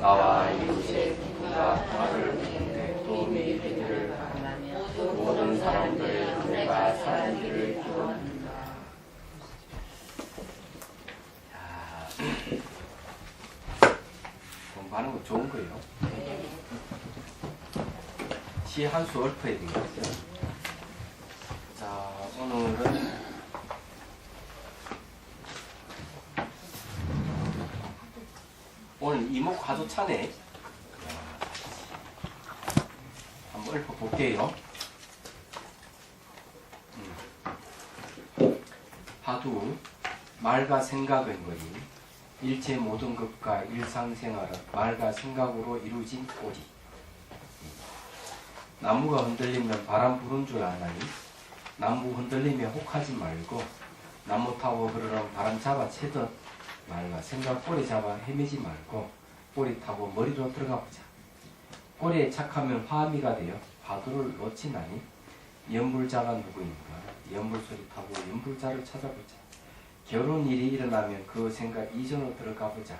나와 이웃의 누가 나를 내 도움이 되기를 바라며 모든 사람들 내가 살기를 기도합니다. 공부하는 거 좋은 거예요. 시 한 수 읊어야 되겠어요. 자, 오늘은 오늘 이목 화두차네. 한번 읊어볼게요. 화두, 말과 생각은 거리, 일체 모든 것과 일상생활은 말과 생각으로 이루어진 꼬리. 나무가 흔들리면 바람 부는 줄 아나니 나무 흔들리며 혹하지 말고 나무 타고 흐르는 바람 잡아 채듯 말과 생각 꼬리 잡아 헤매지 말고 꼬리 타고 머리로 들어가 보자. 꼬리에 착하면 화미가 되어 화두를 놓치나니 연불자가 누구인가. 연불소리 타고 연불자를 찾아보자. 결혼 일이 일어나면 그 생각 이전으로 들어가 보자.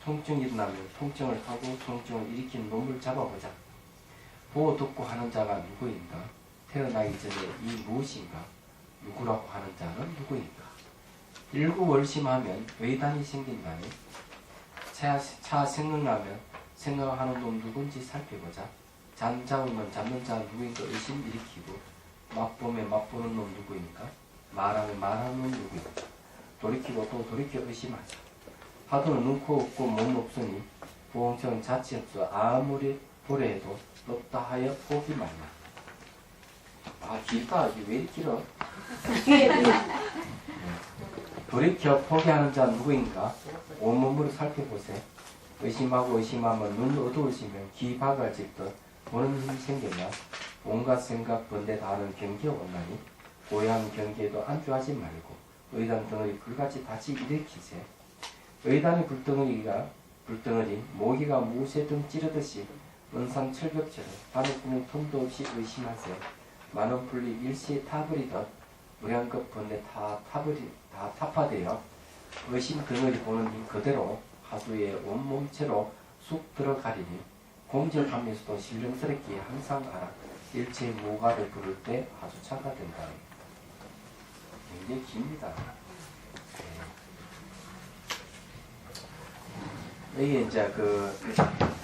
통증이 일어나면 통증을 타고 통증을 일으킨 놈을 잡아보자. 보고 듣고 하는 자가 누구인가. 태어나기 전에 이 무엇인가. 누구라고 하는 자는 누구인가. 일구월심하면 의단이 생긴다니. 차 생각나면 생각하는 놈 누군지 살펴보자. 잠자면 잡는 자 누구인가 의심 일으키고 맛보면 맛보는 놈 누구인가. 말하면 말하는 놈 누구인가. 돌이키고 또 돌이켜 의심하자. 화두는 눈코 없고 몸 없으니 보홍처럼 자치 없어 아무리 보려 해도 없다 하여 복이 많나. 아 길다. 이게 왜 이렇게 길어? 돌이켜 포기하는 자 누구인가? 온몸으로 살펴보세. 의심하고 의심하면 눈 어두워지면 귀 박아질듯 보는 힘이 생기나. 온갖 생각 번데 다하는 경계가 온나니 고요한 경계에도 안주하지 말고 의단 덩어리 불같이 다시 일으키세. 의단의 불덩어리 모기가 무쇠등 찌르듯이 은상 철벽처럼 밤에 꾸는 틈도 없이 의심하세. 많은 풀리 일시에 타버리듯 무량급 번데 다 타파되어 의심 덩어리 보는 이 그대로 화두에 온몸체로 쑥 들어가리니 공절하면서도 신령스럽게 항상 알아. 일체 무가를 부를 때 화두차가 된다. 굉장히 깁니다. 여기 이제 그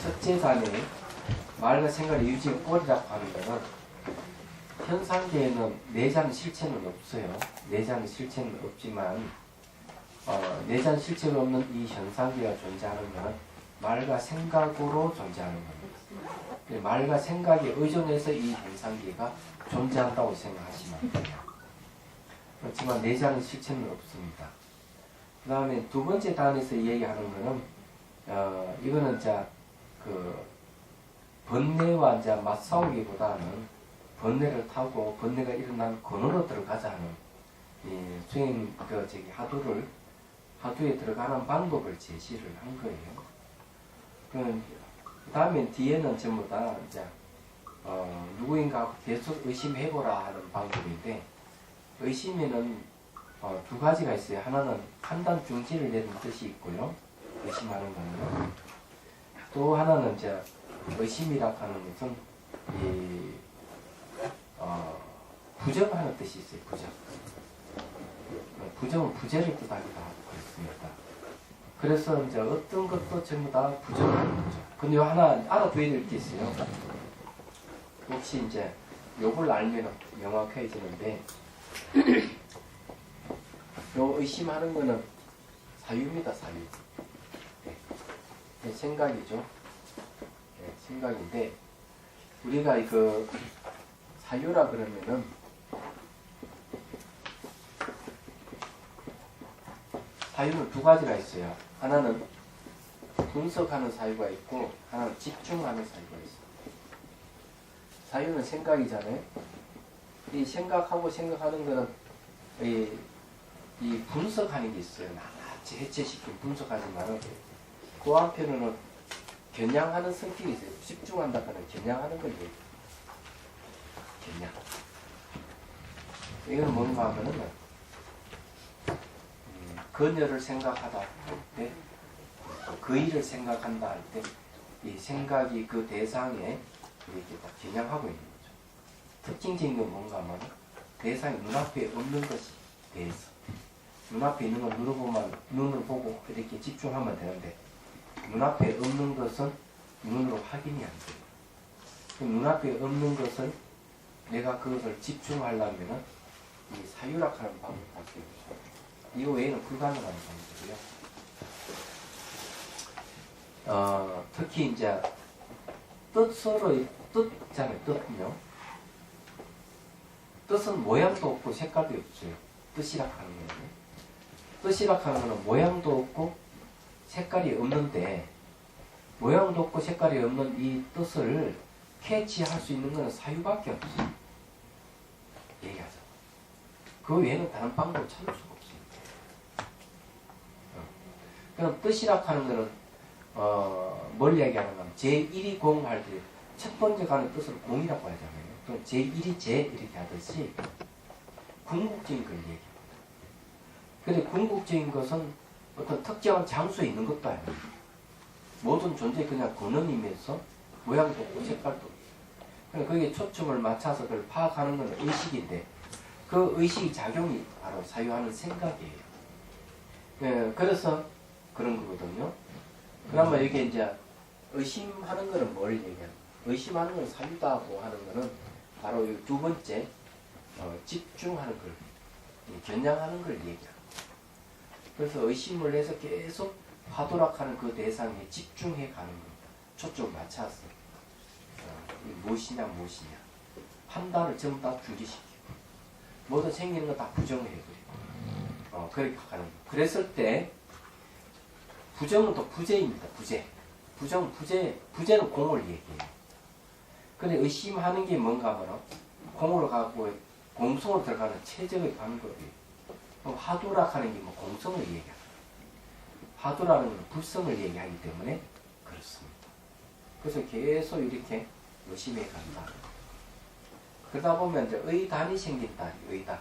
첫째 단에 말과 생각을 이루어진 꼴이라고 하는 거는 현상계에는 내장 실체는 없어요. 내장 실체는 없지만 내장 실체가 없는 이 현상계가 존재하는 것은 말과 생각으로 존재하는 겁니다. 말과 생각에 의존해서 이 현상계가 존재한다고 생각하시면 돼요. 그렇지만 내장 실체는 없습니다. 그 다음에 두 번째 단에서 얘기하는 것은 이거는 이제 그 번뇌와 이제 맞싸우기보다는 번뇌를 타고 번뇌가 일어난 근원으로 들어가자 하는 이 수행 화두에 들어가는 방법을 제시를 한 거예요. 그 다음에 뒤에는 전부 다 이제 누구인가 계속 의심해보라 하는 방법인데 의심에는 두 가지가 있어요. 하나는 판단 중지를 내는 뜻이 있고요. 의심하는 거는 또 하나는 이제 의심이라 하는 것은 부정하는 뜻이 있어요. 부정은 부재를 뜻하기도 하고 그렇습니다. 그래서 이제 어떤 것도 전부 다 부정하는 거죠. 근데 하나 알아둬야 될 게 있어요. 혹시 이제 요걸 알면 명확해지는데 요 의심하는 거는 사유입니다. 사유. 네, 생각이죠. 네, 생각인데 우리가 그 사유라 그러면은 사유는 두 가지가 있어요. 하나는 분석하는 사유가 있고 하나는 집중하는 사유가 있어요. 사유는 생각이잖아요. 이 생각하고 생각하는 거는 이 분석하는 게 있어요. 나같이 해체시키고 분석하지만은 그 한편으로는 겨냥하는 성격이 있어요. 집중한다거나 겨냥하는 걸 얘기해요. 겨냥. 이건 뭔가 하면은 그녀를 생각하다 할 때, 그 일을 생각한다 할 때 이 생각이 그 대상에 이렇게 딱 겨냥하고 있는 거죠. 특징적인 건 뭔가 하면 대상이 눈앞에 없는 것이 대해서 눈앞에 있는 걸 눈으로 보고 이렇게 집중하면 되는데 눈앞에 없는 것은 눈으로 확인이 안 돼요. 그럼 눈앞에 없는 것을 내가 그것을 집중하려면은 이 사유락하는 방법을 할수 있죠. 이거 외에는 불가능한 방법이고요. 특히 이제 뜻으로의 뜻잖아요. 뜻은요. 뜻은 모양도 없고 색깔도 없어요. 뜻이라 하는 거는. 뜻이라 하는 거는 모양도 없고 색깔이 없는데 모양도 없고 색깔이 없는 이 뜻을 캐치할 수 있는 것은 사유밖에 없어요. 얘기하자. 그 외에는 다른 방법을 찾을 수가 없습니다. 그럼 뜻이라 하는 것은 뭘 얘기하는 건 제1이 공할 때 첫 번째 가는 뜻을 공이라고 하잖아요. 또 제1이 제 이렇게 하듯이 궁극적인 걸 얘기합니다. 근데 궁극적인 것은 어떤 특정한 장소에 있는 것도 아니에요. 모든 존재 그냥 근원이면서 모양도 없고 색깔도 없고. 그러니까 거기에 초점을 맞춰서 그걸 파악하는 건 의식인데 그 의식의 작용이 바로 사유하는 생각이에요. 예, 그래서 그런 거거든요. 그러면 이게 이제 의심하는 거는 뭘 얘기하는? 의심하는 건 사유다고 하는 거는 바로 이 두 번째 집중하는 걸, 겨냥하는 걸 얘기합니다. 그래서 의심을 해서 계속 화두락하는 그 대상에 집중해 가는 겁니다. 초점 맞춰서 무엇이냐 판단을 전부 다 중지시키고 모두 생기는 거 다 부정을 해버리고 그렇게 가는 거예요. 그랬을 때 부정은 또 부재입니다. 부재는 공을 얘기해요. 근데 의심하는 게 뭔가 하면 공으로 가고 공성으로 들어가는 최적의 방법이에요. 화두락하는 게 뭐 공성을 얘기합니다. 화두라는 건 불성을 얘기하기 때문에 그렇습니다. 그래서 계속 이렇게 의심해 간다. 그러다 보면 이제 의단이 생긴다. 의단.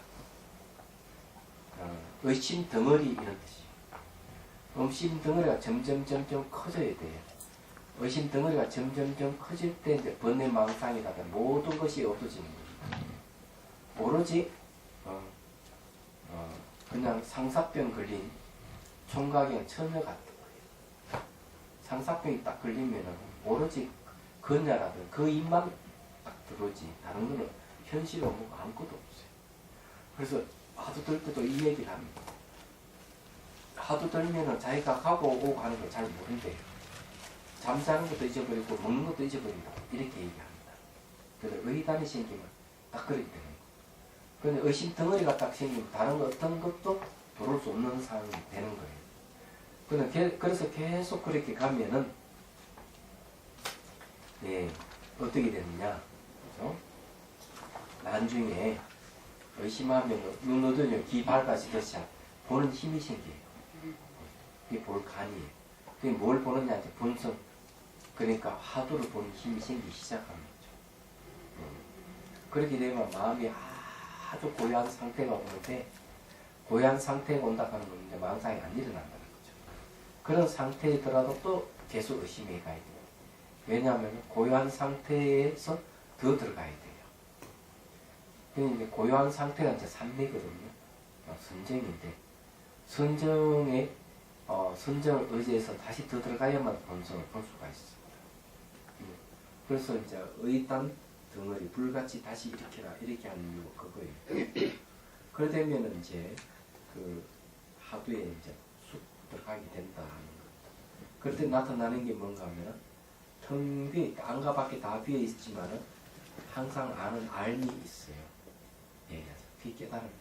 의심 덩어리 이런 뜻이에요. 의심 덩어리가 점점 커져야 돼요. 의심 덩어리가 점점 커질 때 이제 번뇌망상이라든가 모든 것이 없어지는 겁니다. 오로지 그냥 상사병 걸린 총각이나 처녀 같은 거예요. 상사병이 딱 걸리면은 오로지 그녀라든 그 입만 딱 들어오지 다른 거는 현실은 뭐가 아무것도 없어요. 그래서 하도 들 때도 이 얘기를 합니다. 하도 들면은 자기가 가고 오고 하는 걸 잘 모른대요. 잠자는 것도 잊어버리고 먹는 것도 잊어버린다. 이렇게 얘기합니다. 그래서 의단이 생기면 딱 그렇기 때문에. 그런데 의심 덩어리가 딱 생기면 다른 어떤 것도 돌을 수 없는 상황이 되는 거예요. 그래서 계속 그렇게 가면은 어떻게 되느냐. 그렇죠? 나중에 의심하면 눈 어두워 귀 밝아지듯이 보는 힘이 생겨요. 그게 볼 간이에요. 그게 뭘 보느냐 이제 본성. 그러니까 화두를 보는 힘이 생기기 시작하는 거죠. 그렇게 되면 마음이 아주 고요한 상태가 오는데 고요한 상태가 온다 하는 건 이제 망상이 안 일어난다는 거죠. 그런 상태에 들어도 또 계속 의심해 가야 돼요. 왜냐하면 고요한 상태에서 더 들어가야 돼요. 그러니까 이제 고요한 상태가 이제 삼매거든요. 선정인데 선정을 의지해서 다시 더 들어가야만 본성을 볼 수가 있습니다. 그래서 이제 의단 덩어리 불같이 다시 일으켜라 이렇게 하는 이유가 그거예요. 그러되면 이제 그 하두에 이제 쑥 들어가게 된다 하는 겁니다. 그럴 때 나타나는 게 뭔가 하면 텅 비어 안과 밖에 다 비어 있지만은 항상 아는 알미 있어요. 그 깨달음이에요.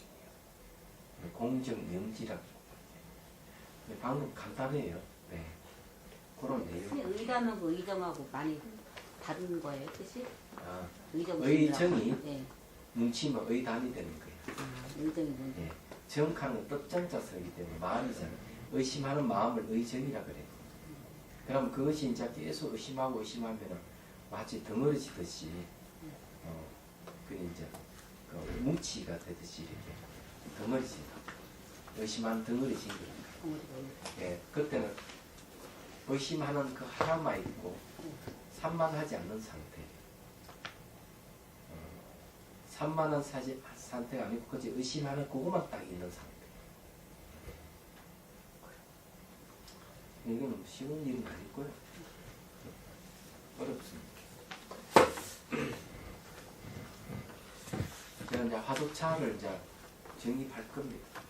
공정명지라고. 방금 간단해요. 네. 그런 내용. 의담은 그 의정하고 많이 다른 거예요, 뜻이? 의정이 뭉치면 의단이 되는 거예요. 의정이 정하는 건 뜻정자 쓰기 때문에 마음이잖아요. 의심하는 마음을 의정이라 그래요. 그럼 그것이 이제 계속 의심하면은 마치 덩어리지듯이 그 이제 그 뭉치가 되듯이 이렇게 덩어리지다. 의심하는 덩어리 생깁니다. 그때는 의심하는 그 하나만 있고 산만하지 않는 상태. 산만한 상태가 아니고 그저 의심하는 그것만 딱 있는 상태. 이거는 쉬운 일은 아니고요. 어렵습니다. 제가 이제 화두차를 이제 정립할 겁니다.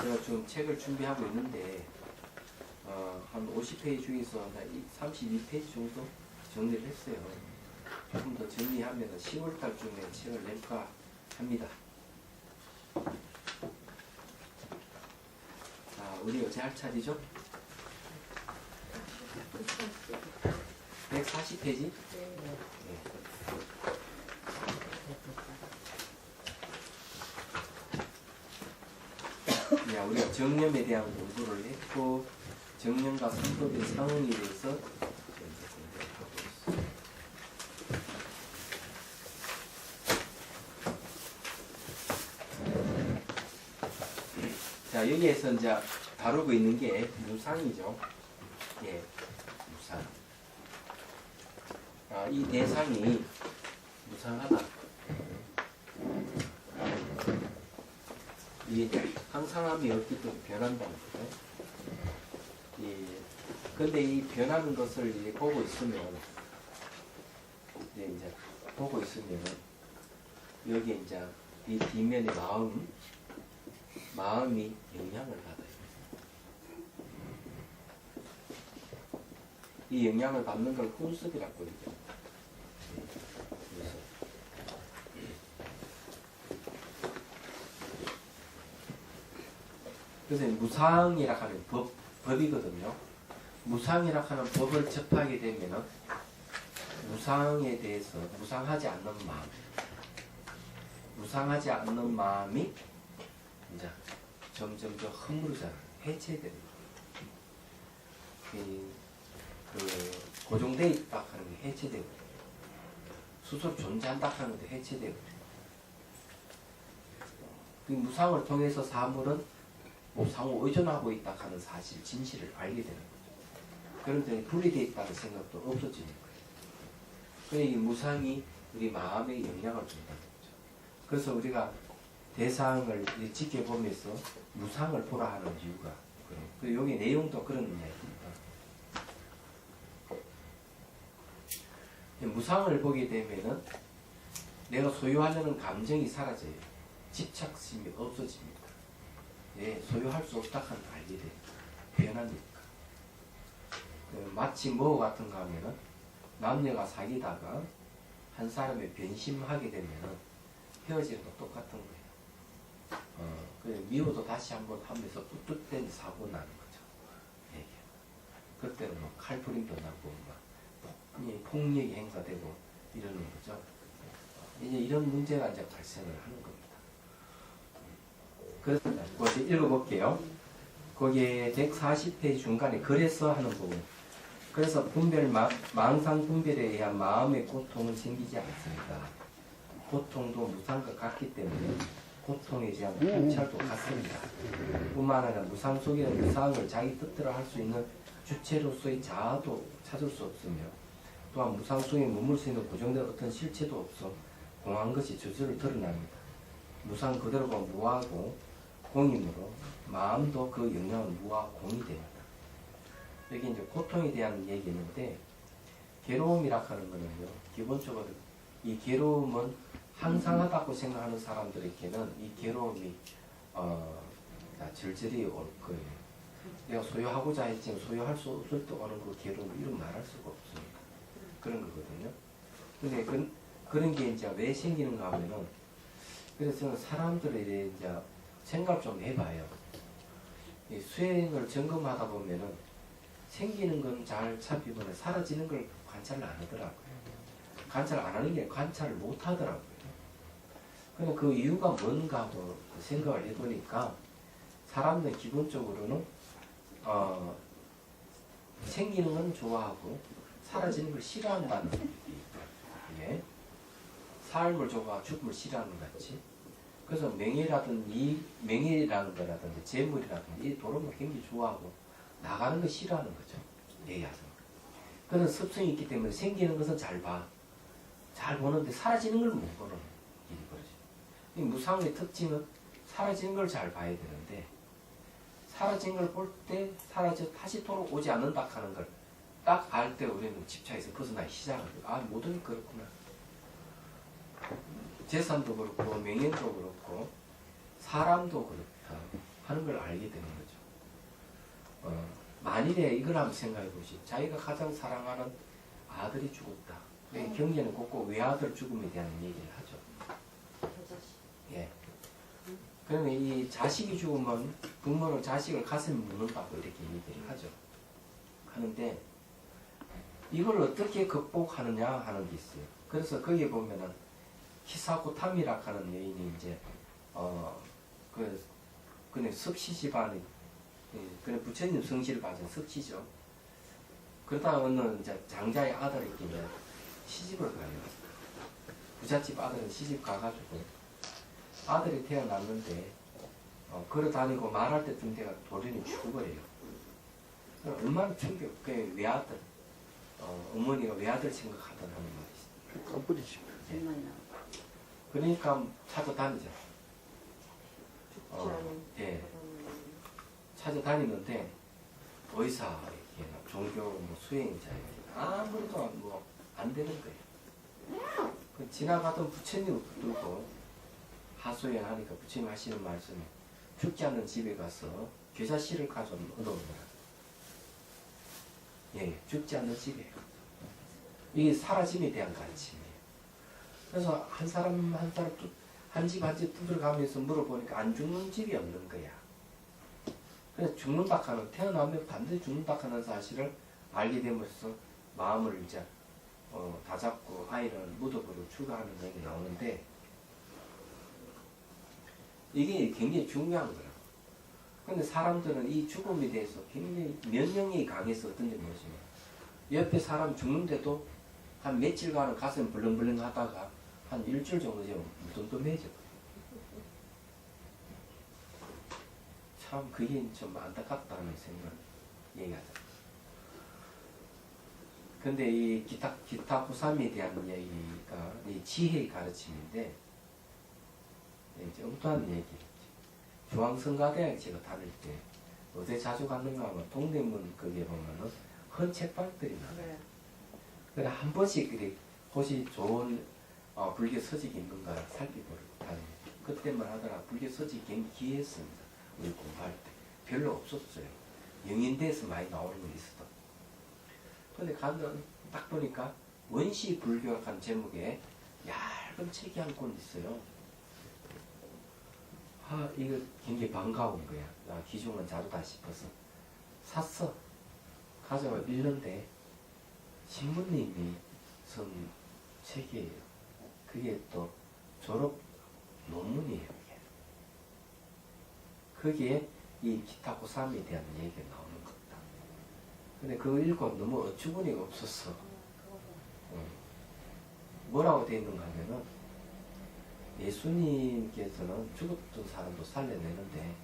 제가 지금 책을 준비하고 있는데 한 50페이지 중에서 한 32페이지 정도 정리를 했어요. 조금 더 정리하면 10월달 중에 책을 낼까 합니다. 자, 우리 어제 할 차례죠? 140페이지? 네. 우리가 정념에 대한 공부를 했고 정념과 성법의 상응에 대해서 공부를 하고 있습니다. 자, 여기에서 이제 다루고 있는 게 무상이죠. 예, 무상. 이 대상이 무상하다. 이게 항상함이 없기 때문에 변한다는 거죠. 예. 근데 이 변하는 것을 이제 보고 있으면, 이제 보고 있으면, 여기 이제 이 뒷면의 마음이 영향을 받아요. 이 영향을 받는 걸 훈습이라고 그러죠. 그래서 무상이라 하는 법이거든요. 무상이라 하는 법을 접하게 되면은 무상에 대해서 무상하지 않는 마음이 이제 점점 더 허물어져 해체됩니다. 고정되어 있다 하는 게 해체되고 스스로 존재한다 하는 것도 해체되고 그 무상을 통해서 사물은 상호 의존하고 있다 하는 사실, 진실을 알게 되는 거죠. 그런데 분리되어 있다는 생각도 없어지는 거예요. 그러니까 이 무상이 우리 마음에 영향을 준다는 거죠. 그래서 우리가 대상을 지켜보면서 무상을 보라 하는 이유가 그리고 여기 내용도 그런 이야기입니다. 무상을 보게 되면은 내가 소유하려는 감정이 사라져요. 집착심이 없어집니다. 소유할 수 없다 하는 걸 알게 돼요. 변하니까. 마치 뭐 같은가 하면은 남녀가 사귀다가 한 사람이 변심하게 되면은 헤어지는 거 똑같은 거예요. 미워도 다시 한번 하면서 뚝뚝된 사고 나는 거죠. 그때는 뭐 칼부림도 나고 폭력이 행사되고 이러는 거죠. 이제 이런 문제가 이제 발생을 하는 겁니다. 그래서 읽어볼게요. 거기에 140페이지 중간에 그래서 하는 부분. 그래서 망상 분별에 의한 마음의 고통은 생기지 않습니다. 고통도 무상과 같기 때문에 고통에 대한 통찰도 같습니다. 뿐만 아니라 무상 속에는 무상을 자기 뜻대로 할 수 있는 주체로서의 자아도 찾을 수 없으며 또한 무상 속에 머물 수 있는 고정된 어떤 실체도 없어 공한 것이 저절로 드러납니다. 무상 그대로가 무하고 공이므로 마음도 그 영향은 무와 공이 됩니다. 여기 이제 고통에 대한 얘기인데 괴로움이라 하는 거는요. 기본적으로 이 괴로움은 항상하다고 생각하는 사람들에게는 이 괴로움이 절절히 올 거예요. 내가 소유하고자 했지만 소유할 수 없을 때 오는 그 괴로움 이런 말할 수가 없습니다. 그런 거거든요. 근데 그런 게 이제 왜 생기는가 하면은 그래서 저는 사람들에 대해 이제 생각을 좀 해봐요. 이 수행을 점검하다 보면은 생기는 건 잘 잡히거나 사라지는 걸 관찰을 안 하더라고요. 관찰 안 하는 게 관찰을 못 하더라고요. 근데 그 이유가 뭔가 하고 생각을 해보니까 사람들은 기본적으로는 생기는 건 좋아하고 사라지는 걸 싫어한다는 게 삶을 좋아하고 죽음을 싫어하는 것 같이. 그래서 명예라는 거라든지 재물이라든지 이 도로를 굉장히 좋아하고 나가는 거 싫어하는 거죠. 얘기하죠. 그런 습성이 있기 때문에 생기는 것은 잘 봐. 잘 보는데 사라지는 걸 못 보는 일이 벌어져. 이 무상의 특징은 사라지는 걸 잘 봐야 되는데 사라진 걸 볼 때 사라져 다시 돌아오지 않는다 하는 걸 딱 알 때 우리는 집착에서 벗어나기 시작을 해요. 아, 모든 게 그렇구나. 재산도 그렇고 명예도 그렇고 사람도 그렇다 하는 걸 알게 되는 거죠. 만일에 이걸 한번 생각해 보시. 자기가 가장 사랑하는 아들이 죽었다. 경제는 꼭꼭 외아들 죽음에 대한 얘기를 하죠. 예. 그러면 이 자식이 죽으면 부모는 자식을 가슴에 묻는다고 이렇게 얘기를 하죠. 하는데 이걸 어떻게 극복하느냐 하는 게 있어요. 그래서 거기에 보면은 히사코 타미라 하는 여인이 이제 그냥 석시 집안의 그냥 부처님 성실을 가진 석시죠. 그러다가 어느 이제 장자의 아들이 이제 시집을 가요. 부잣집 아들은 시집 가가지고 아들이 태어났는데 걸어 다니고 말할 때쯤 돼가 돌연히 죽어버려요. 얼마나 충격, 그 외아들, 어머니가 외아들 생각하던 하는 말이 있어요. 깜빡이지. 그러니까 찾아다니죠. 예. 찾아다니는데 의사, 종교, 수행자 아무래도 안 되는 거예요. 그 지나가던 부처님을 붙들고 하소연 하니까 부처님 하시는 말씀이 죽지 않는 집에 가서 겨자씨를 가져 얻어오는 거야. 예, 죽지 않는 집에. 이게 사라짐에 대한 가르침이에요. 그래서 한 사람 한 집 한 집 두드려가면서 물어보니까 안 죽는 집이 없는 거야. 그래서 죽는다 하는, 태어나면 반드시 죽는다 하는 사실을 알게 되면서 마음을 이제 다잡고 아이를 무덤으로 출가하는 얘기 나오는데 이게 굉장히 중요한 거예요. 근데 사람들은 이 죽음에 대해서 굉장히 면역력이 강해서 어떤지 모르지만 옆에 사람 죽는데도 한 며칠간은 가슴 벌렁벌렁 하다가 한 일주일 정도 되면 무덤덤해져. 참 그게 좀 안타깝다는 생각을 얘기하죠. 근데 이 기타 후삼에 대한 얘기가 이 지혜의 가르침인데 이제 엉뚱한 얘기. 중앙성가대학 제가 다닐 때 어디 자주 갔는가 하면 동대문 거기에 보면은 헌 책방들이 많아요. 그래 한 번씩 그래 혹시 좋은 불교 서적이 있는가 살펴보러 다니고 그때만 하더라 불교 서적이 굉장히 귀했습니다. 우리 공부할 때 별로 없었어요. 영인대에서 많이 나오는 거 있었다. 근데 가면 딱 보니까 원시 불교라는 제목에 얇은 책이 한 권 있어요. 아, 이거 굉장히 반가운 거야. 나 기중은 자루다 싶어서 샀어. 가져와 읽는데 신부님이 쓴 책이에요. 그게 또 졸업 논문이에요. 이게. 거기에 이 기타 고삼에 대한 얘기가 나오는 겁니다. 근데 그거 읽고 너무 어처구니가 없었어. 뭐라고 되어 있는가 하면은 예수님께서는 죽었던 사람도 살려내는데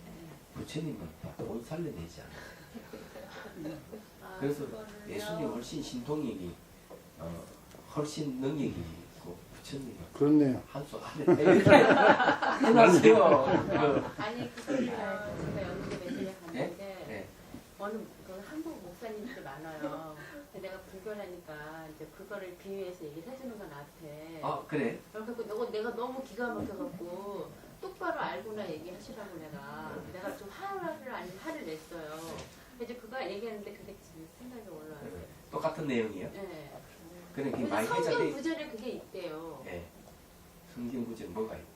부처님은 못 살려내지 않아요. 그래서 예수님 훨씬 신동력이 훨씬 능력이 있고 부처님은 그렇네요. 한수 안에 이렇게 해놨어요. 아니 그거를 제가 연구소 매체에 갔는데 네? 어느 그 한국 목사님들 많아요. 근데 내가 불교라니까 이제 그거를 비유해서 얘기를 해주는 건 나한테. 아 그래? 그래서 내가 너무 기가 막혀갖고 똑바로 알고나 얘기하시라고 내가 좀 화를 냈어요. 이제 그거 얘기하는데 그게 지금 생각이 올라와요. 똑같은 내용이요? 네. 그래 그 근데 많이 성경 해자돼. 구절에 그게 있대요. 네. 성경 구절 뭐가 있대?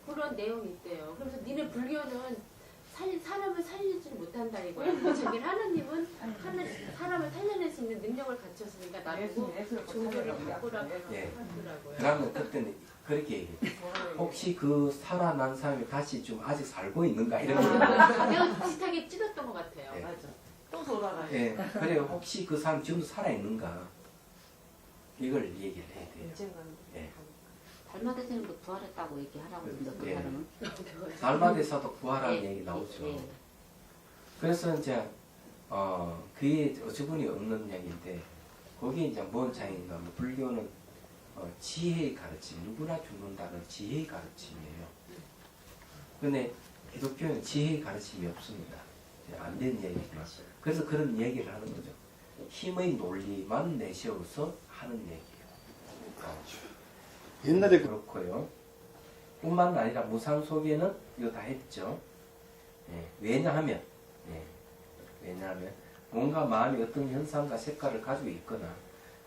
그런 내용이 있대요. 그래서 니네 불교는 사람을 살리지 못한다 이거야. 자기 하나님은 사람을 살려낼 수 있는 능력을 갖췄으니까 나보고 종교를 바꾸라고 예. 하더라고요. 그러면 그때는 그렇게 얘기해. 혹시 그 살아난 사람이 다시 좀 아직 살고 있는가 이런 거. 내가 비슷하게 찢었던 것 같아요. 예. 맞아. 또 돌아가요. 예. 그래 혹시 그 사람 지금도 살아 있는가 이걸 얘기를 해야 돼요. 언젠간. 예. 달마대생도 부활했다고 얘기하라고 그러는데 그 예. 사람은. 달마대사도 부활하는 예. 얘기 나오죠. 예. 그래서 이제 그게 어처구니 없는 이야기인데 거기에 이제 뭔 차이인가 하면 불교는 지혜의 가르침, 누구나 죽는다는 지혜의 가르침이에요. 근데 기독교는 지혜의 가르침이 없습니다. 안 되는 얘기죠. 그래서 그런 얘기를 하는 거죠. 힘의 논리만 내세워서 하는 얘기예요. 옛날에 그렇고요. 뿐만 아니라 무상 속에는 이거 다 했죠. 왜냐하면 뭔가 마음이 어떤 현상과 색깔을 가지고 있거나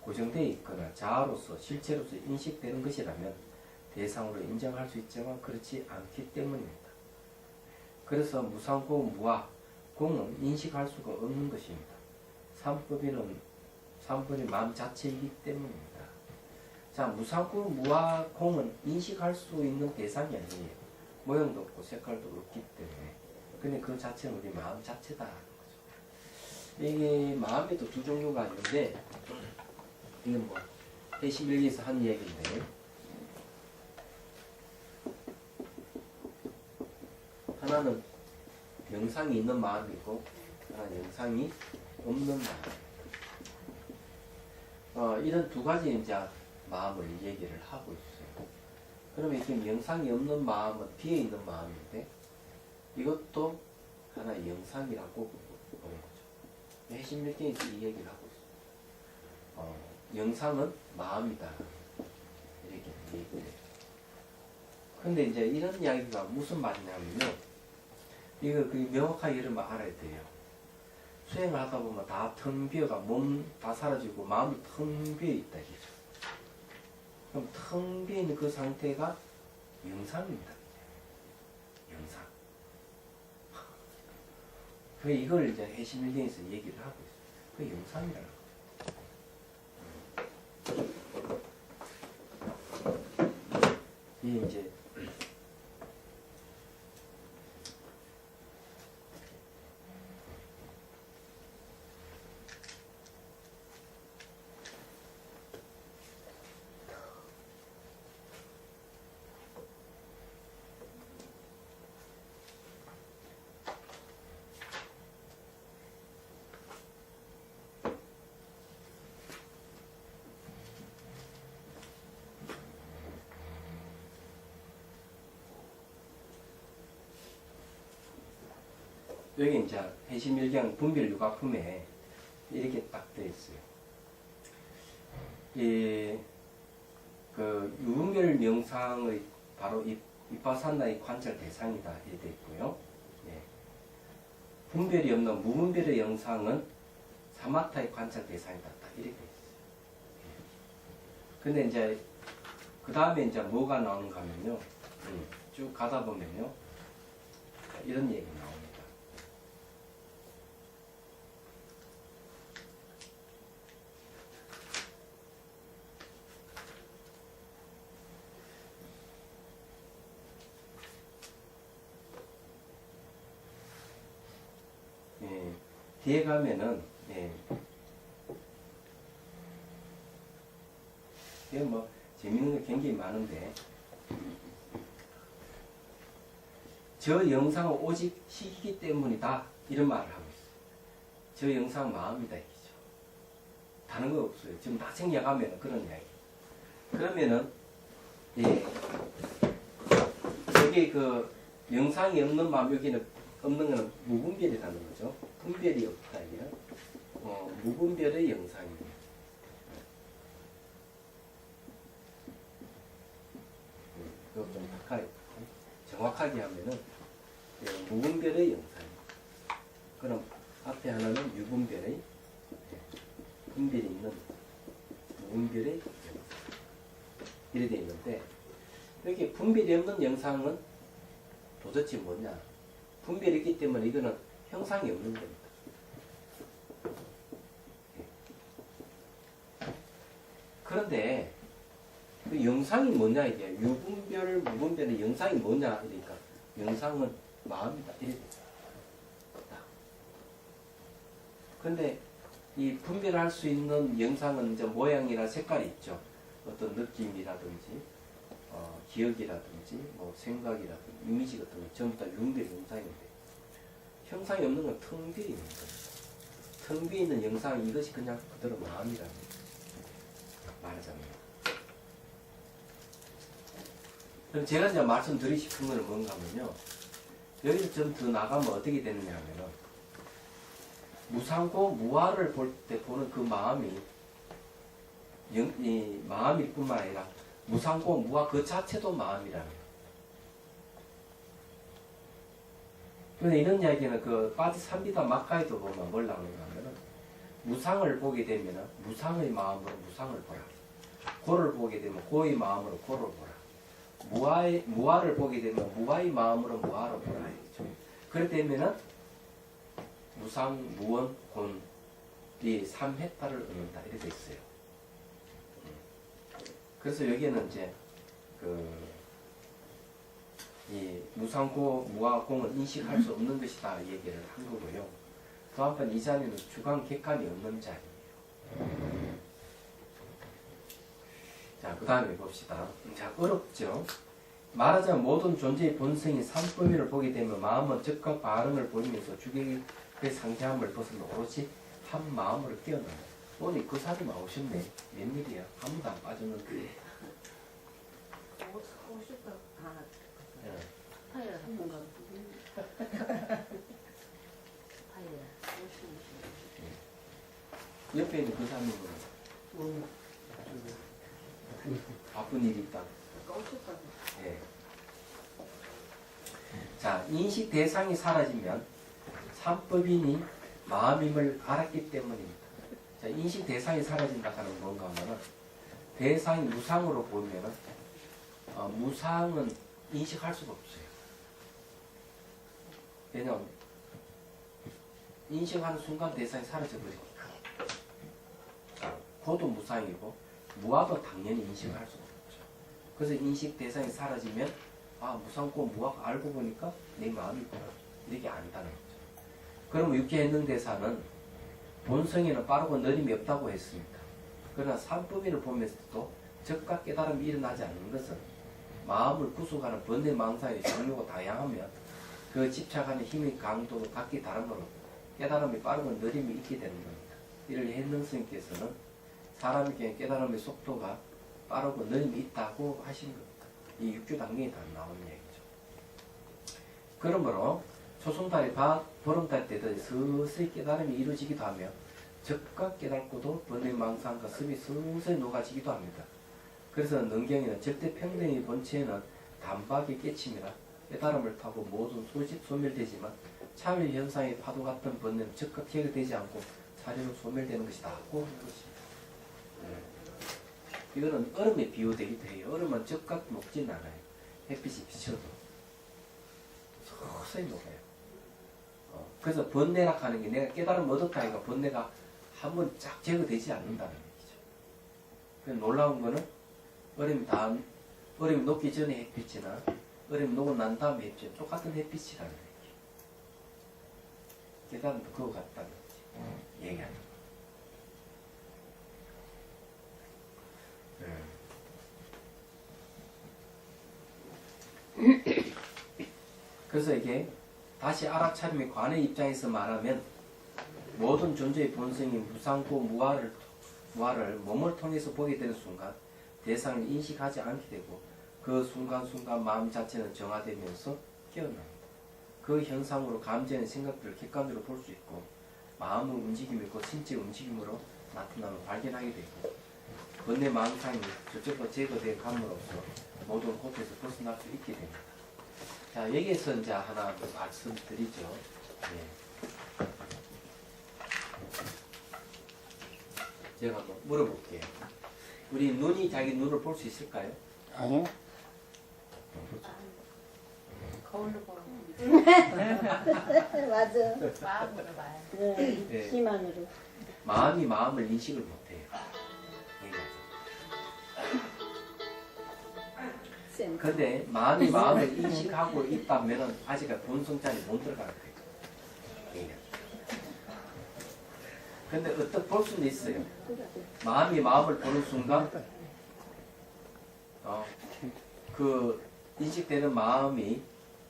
고정되어 있거나 자아로서 실체로서 인식되는 것이라면 대상으로 인정할 수 있지만 그렇지 않기 때문입니다. 그래서 무상공 무아 공은 인식할 수가 없는 것입니다. 삼법이 마음 자체이기 때문입니다. 자, 무상공 무아 공은 인식할 수 있는 대상이 아니에요. 모양도 없고 색깔도 없기 때문에. 근데 그 자체는 우리 마음 자체다. 이게 마음에도 두 종류가 있는데 이건 뭐 해시밀리에서 한 얘기인데 하나는 영상이 있는 마음이고 하나는 영상이 없는 마음. 이런 두 가지 이제 마음을 얘기를 하고 있어요. 그러면 지금 영상이 없는 마음은 뒤에 있는 마음인데 이것도 하나의 영상이라고 보는 거죠. 해신밀경에서 이 얘기를 하고 있어요. 영상은 마음이다. 이렇게 얘기를 해요. 근데 이제 이런 이야기가 무슨 말이냐면요. 이거 명확하게 이름을 알아야 돼요. 수행을 하다 보면 다 텅 비어가 몸 다 사라지고 마음이 텅 비어 있다 이죠. 그럼 텅 비어 있는 그 상태가 영상입니다. 영상. 그 이걸 이제 해시밀경에서 얘기를 하고 있어요. 그 영상이라는 거. 이게 이제 여기 이제 해시밀경 분별 유가품에 이렇게 딱 되어 있어요. 그 유분별 명상의 바로 이파산나의 관찰 대상이다 이렇게 되어 있고요. 분별이 없는 무분별의 영상은 사마타의 관찰 대상이다 딱 이렇게 되어 있어요. 근데 이제 그 다음에 이제 뭐가 나오는가 하면요. 쭉 가다 보면요. 이런 얘기 나옵니다. 뒤에 가면은 이게 뭐 재밌는 게 굉장히 많은데 저 영상은 오직 시기이기 때문이다 이런 말을 하고 있어요. 저 영상 마음이다 이거죠. 다른 거 없어요. 지금 다 생략하면 그런 이야기. 그러면은 여기 그 영상이 없는 마음 여기는 없는 거는 무분별이라는 거죠. 분별이 없다 이게 무분별의 영상입니다. 이거 좀 정확하게 하면은 무분별의 영상입니다. 그럼 앞에 하나는 유분별의 분별이 있는 무분별의 영상 이래 돼 있는데 여기 분별이 없는 영상은 도대체 뭐냐? 분별이 있기 때문에 이거는 형상이 없는 겁니다. 그런데 그 영상이 뭐냐 이게 유분별, 무분별의 영상이 뭐냐 그러니까 영상은 마음이다 이래 됩니다. 그런데 이 분별할 수 있는 영상은 이제 모양이나 색깔이 있죠. 어떤 느낌이라든지 기억이라든지 뭐 생각이라든지 이미지 같은 거 전부 다 유분별 영상인데 형상이 없는 건 텅 비어 있는 거예요. 텅 비있는 영상 이것이 그냥 그대로 마음이라는 말하자면. 그럼 제가 이제 말씀드리고 싶은 건 뭔가 하면요. 여기서 좀 더 나가면 어떻게 되느냐 하면은 무상고 무아를 볼 때 보는 그 마음이 이 마음일 뿐만 아니라 무상고 무아 그 자체도 마음이라는 거예요. 그런데 이런 이야기는 그 빠지삼비다 막가에도 보면 뭘 나오는가 하면은 무상을 보게 되면은 무상의 마음으로 무상을 보라. 고를 보게 되면 고의 마음으로 고를 보라. 무아를 보게 되면 무아의 마음으로 무아를 보라. 그렇게 되면은 무상, 무원, 곤, 이 삼해탈을 얻는다. 이렇게 돼 있어요. 그래서 여기에는 이제 이 무상고, 무아공을 인식할 수 없는 것이다. 이 얘기를 한 거고요. 또 한번 이 자리는 주관, 객관이 없는 자리예요. 자, 그 다음에 봅시다. 자, 어렵죠? 말하자면 모든 존재의 본성인 삼법인을 보게 되면 마음은 즉각 반응을 보이면서 주객의 상태함을 벗어나 오롯이 한 마음으로 깨어나요. 오늘 그 사람이 오셨네. 웬일이야? 아무도 안 빠졌는데. 오셨다. 아, 예. 파이라 뭔가. 파이라. 옆에 있는 그 사람은 바쁜 일이 있다. 오셨다. 예. 자, 인식 대상이 사라지면 삼법인이 마음임을 알았기 때문입니다. 자, 인식 대상이 사라진다 하는 뭔가 하면은 대상이 무상으로 보면은 무상은 인식할 수가 없어요. 왜냐면 인식하는 순간 대상이 사라져버리니까. 자, 고도 무상이고 무아도 당연히 인식할 수가 없죠. 그래서 인식 대상이 사라지면 무상고 무아가 알고 보니까 내 마음이구나 이렇게 안다는 거죠. 그러면 육계행능대사는 본성에는 빠르고 느림이 없다고 했습니다. 그러나 삼법인을 보면서도 즉각 깨달음이 일어나지 않는 것은 마음을 구속하는 번뇌 망상의 종류가 다양하며 그 집착하는 힘의 강도도 각기 다르므로 깨달음이 빠르고 느림이 있게 되는 겁니다. 이를 행능스님께서는 사람에게 깨달음의 속도가 빠르고 느림이 있다고 하신 겁니다. 이 육주 단계에 다 나오는 얘기죠. 그러므로 초승달이 보름달 때도 서서히 깨달음이 이루어지기도 하며 즉각 깨닫고도 번뇌망상과 습이 서서히 녹아지기도 합니다. 그래서 능경에는 절대 평등의 본체에는 단박에 깨침이라 깨달음을 타고 모든 소멸되지만 참여 현상의 파도 같은 번뇌는 즉각 해결되지 않고 사료로 소멸되는 것이다 하고 하는 것입니다. 이거는 얼음에 비유되기도 해요. 얼음은 즉각 녹진 않아요. 햇빛이 비쳐도 서서히 녹아요. 그래서 번뇌라 하는 게 내가 깨달음 얻었다 하니까 번뇌가 한번 쫙 제거되지 않는다는 얘기죠. 그래서 놀라운 거는 얼음이 녹기 전에 햇빛이나 얼음이 녹고 난 다음에 햇빛이 똑같은 햇빛이라는 얘기. 깨달음도 그거 같다는 얘기. 얘기하는 거. 그래서 이게 다시 알아차림의 관의 입장에서 말하면 모든 존재의 본성인 무상고 무아를 몸을 통해서 보게 되는 순간 대상을 인식하지 않게 되고 그 순간순간 마음 자체는 정화되면서 깨어납니다. 그 현상으로 감지하는 생각들을 객관적으로 볼 수 있고 마음의 움직임이 있고 신체 움직임으로 나타나는 발견하게 되고 번뇌 망상이 저쪽으로 제거되어 감으로써 모든 곳에서 벗어날 수 있게 됩니다. 자, 여기에서 이제 하나 더 말씀드리죠. 예. 제가 한번 물어볼게요. 우리 눈이 자기 눈을 볼 수 있을까요? 아니요. 거울로 보는 맞아. 마음으로 봐요. 네. 힘만으로. 마음이 마음을 인식을 못해요. 근데 마음이 마음을 인식하고 있다면 아직 본성자리 못 들어가는 거예요. 근데 어떻게 볼 수는 있어요. 마음이 마음을 보는 순간 그 인식되는 마음이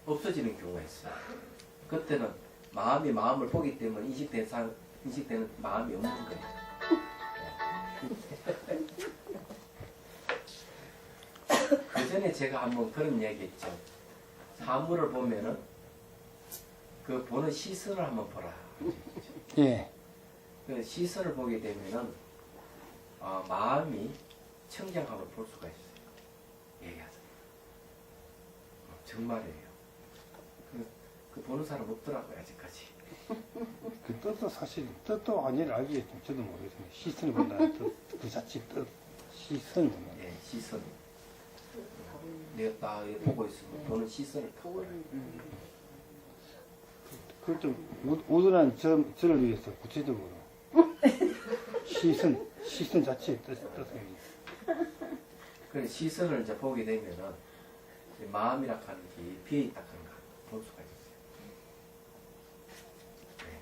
없어지는 경우가 있어요. 그때는 마음이 마음을 보기 때문에 인식 대상 인식되는 마음이 없는 거예요. 그 전에 제가 한번 그런 얘기 했죠. 사물을 보면은 그 보는 시선을 한번 보라. 예. 그 시선을 보게 되면은 마음이 청량함을 볼 수가 있어요. 얘기하자. 정말이에요. 그 보는 사람 없더라고요 아직까지. 그 뜻도 사실 뜻도 아니를 알겠지만 저도 모르겠습니다. 시선을 본다는 뜻, 그 자체 뜻, 시선을 본다. 예, 시선. 내가 딱 보고 있으면 보는 시선을 딱 보라. 그걸 좀 우둔한 저를 위해서 구체적으로 시선 자체의 뜻을 그 시선을 이제 보게 되면은 이 마음이라 하는 게 비어 있다 하는 거 볼 수가 있어요. 네.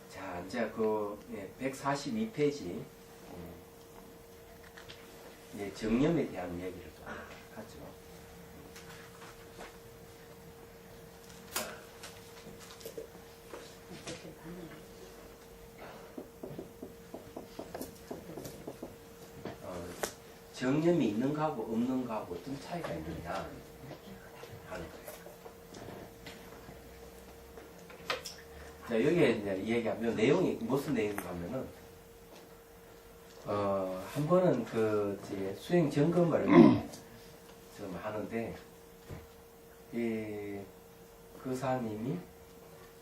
자, 이제 그 142페이지 이제 정념에 대한 얘기를 좀 하죠. 정념이 있는 거하고 없는 거하고 어떤 차이가 있느냐 하는 거예요. 자, 여기에 이제 얘기하면 내용이 무슨 내용인가 하면은 한 번은 그 이제 수행 점검을 좀 하는데 이 그사님이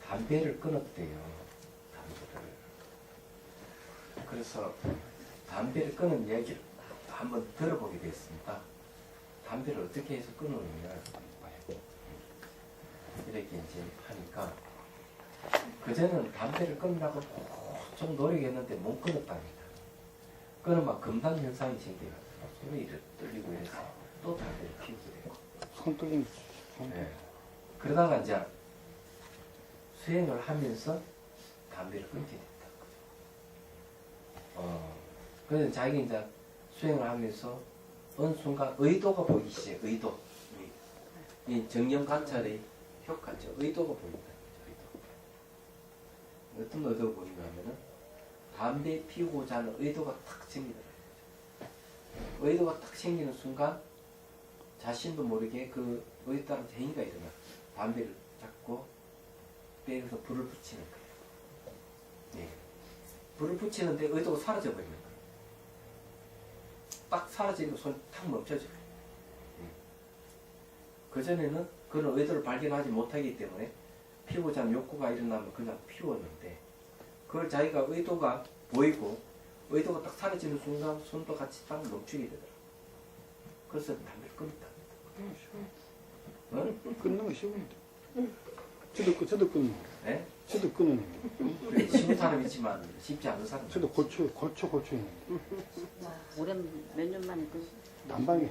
담배를 끊었대요. 담배를. 그래서 담배를 끊은 얘기를 한번 들어보게 됐습니다. 담배를 어떻게 해서 끊었느냐 이렇게 이제 하니까 그전에는 담배를 끊으라고 좀 노력했는데 못 끊었답니다. 끊으면 금단 현상이 생겨요. 손이 이렇게 떨리고 이래서 또 담배를 피우게 되고. 손 떨리는 네. 그러다가 이제 수행을 하면서 담배를 끊게 됐다. 그래서 자기가 이제 수행을 하면서 어느 순간 의도가 보이기 시작해요. 의도. 이 정념 관찰의 효과죠. 의도가 보인다. 의도. 어떤 의도가 보인가 하면은 담배 피우고자 하는 의도가 탁 생기더라고요. 의도가 탁 생기는 순간 자신도 모르게 그 의도에 따른 행위가 일어나. 담배를 잡고 빼서 불을 붙이는 거예요. 예. 불을 붙이는데 의도가 사라져 버리는 거예요. 딱 사라지고 손이 탁 멈춰져요. 예. 그전에는 그런 의도를 발견하지 못하기 때문에 피우고자 하는 욕구가 일어나면 그냥 피웠는데 그걸 자기가 의도가 보이고 의도가 딱 사라지는 순간 손도 같이 딱 멈추게 되더라고요. 그래서 담배를 끊었다. 끊는 거 쉬운데. 저도 끊는 거. 네? 저도 끊는 거. 그래, 쉬운 사람이지만 쉽지 않은 사람. 저도 고쳐 있는데. 올해 몇 년 만에 그 난방에.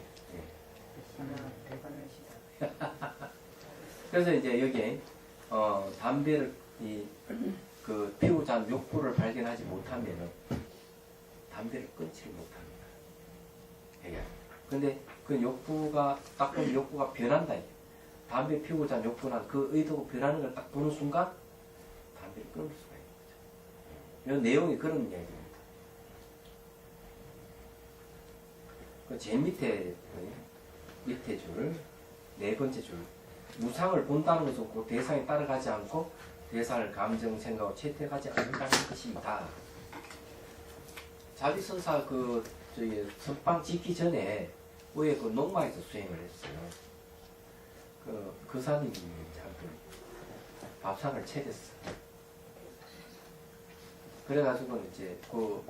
그래서 이제 여기에 담배를 그 피우고자 하는 욕구를 발견하지 못하면은 담배를 끊지를 못합니다. 예. 근데 그 욕구가 딱 보면 욕구가 변한다. 담배 피우고자 하는 욕구나 그 의도가 변하는 걸 딱 보는 순간 담배를 끊을 수가 있는 거죠. 이런 내용이 그런 이야기입니다. 그 제일 밑에 줄, 네 번째 줄. 무상을 본다는 것은 그 대상에 따라가지 않고 대상을 감정, 생각으로 채택하지 않는다는 것입니다. 자비선사 선방 짓기 전에 위에 그 농마에서 수행을 했어요. 그 사님이 한번 밥상을 차렸어요. 그래가지고 이제 그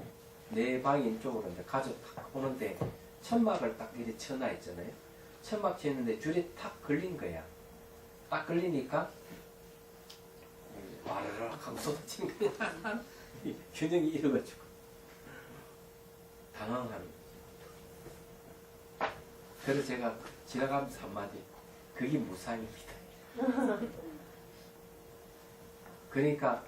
내 방인 쪽으로 이제 가져 탁 오는데 천막을 딱 이렇게 쳐놔 있잖아요. 천막 치는데 줄이 탁 걸린 거야. 딱 걸리니까 와르르 하고 쏟아진 거야. 균형이 잃어가지고 당황하는. 그래서 제가 지나가면서 한마디, 그게 무상입니다. 그러니까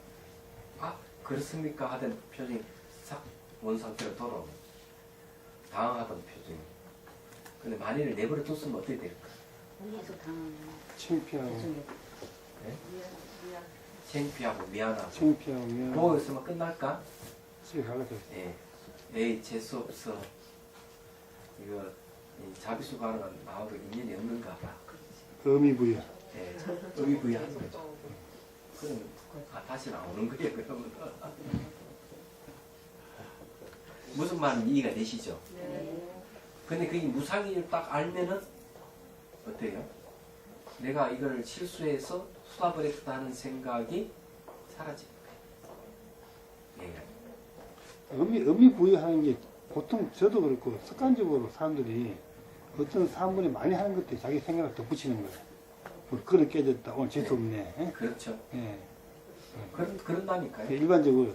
아 그렇습니까 하던 표정이 싹 원상태로 돌아오는 당황하던 표정이. 근데 만일 내버려 뒀으면 어떻게 될까? 계속 당하면 창피하고. 네? 창피하고 미안하고. 창피하면 그거 있으면 끝날까? 집에 가게 돼. 예. 에이, 재수없어. 이거, 이 자비수 가는 건 나하고 인연이 없는가 봐. 의미부여. 예. 의미부여하는 거죠. 그러면, 다시 나오는 거예요, 그러면. 무슨 말인지 이해가 되시죠? 근데 그게 무상일 딱 알면은, 어때요? 내가 이걸 실수해서 쏟아버렸다 하는 생각이 사라지는 거예요. 예. 의미부여하는 게 보통 저도 그렇고 습관적으로 사람들이 어떤 사물이 많이 하는 것들이 자기 생각을 덧붙이는 거예요. 뭐 그릇 깨졌다. 오늘 재수없네. 예? 그렇죠. 예. 그런다니까요. 일반적으로